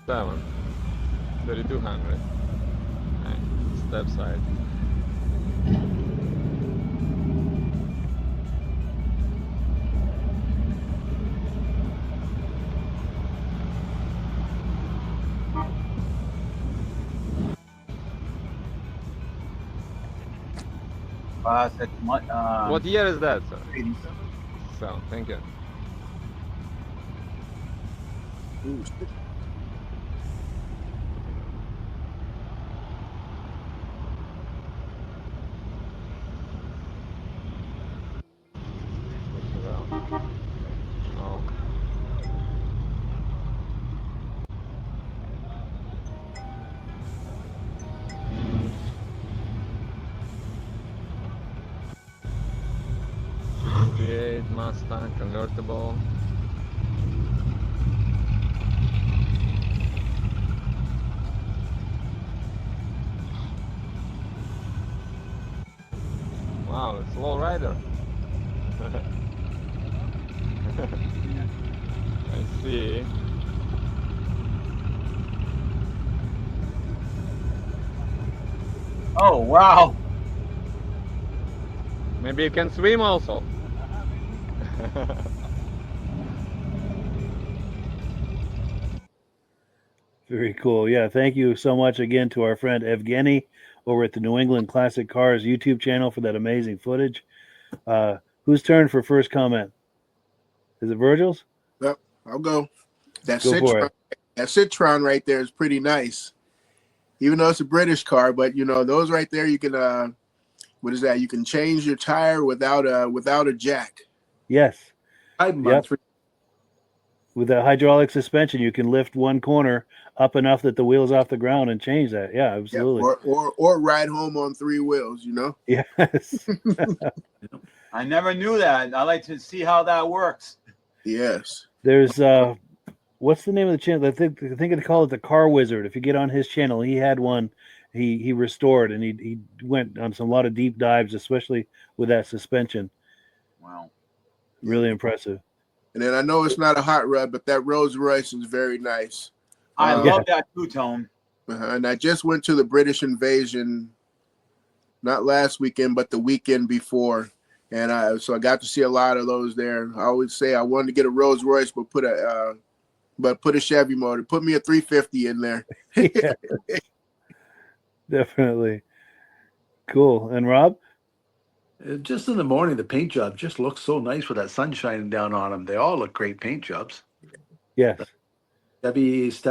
37. 3200. Right. Step side. What year is that, sir? 87. So, thank you. Ooh, Oh. V8 Mustang convertible. Wow, it's a low rider. I see. Oh, wow. Maybe you can swim also. Very cool. Yeah, thank you so much again to our friend Evgeny over at the New England Classic Cars YouTube channel for that amazing footage. Whose turn for first comment? Is it Virgil's? Yep, I'll go. That Go for it. Citroen right there is pretty nice. Even though it's a British car, but you know, those right there, you can what is that? You can change your tire without a jack. Yes. Yep. With the hydraulic suspension, you can lift one corner up enough that the wheel's off the ground and change that. Yeah, absolutely. Yeah, or ride home on 3 wheels, you know? Yes. I never knew that. I like to see how that works. Yes. There's what's the name of the channel? I think they call it the Car Wizard. If you get on his channel, he had one he restored, and he went on a lot of deep dives, especially with that suspension. Wow. Really impressive. And then I know it's not a hot rod, but that Rolls Royce is very nice. I love that two-tone. And I just went to the British Invasion, not last weekend, but the weekend before. And so I got to see a lot of those there. I always say I wanted to get a Rolls Royce, but put a Chevy motor. Put me a 350 in there. Yeah, definitely. Cool. And Rob? Just in the morning, the paint job just looks so nice with that sun shining down on them. They all look great paint jobs. Yes. Chevy step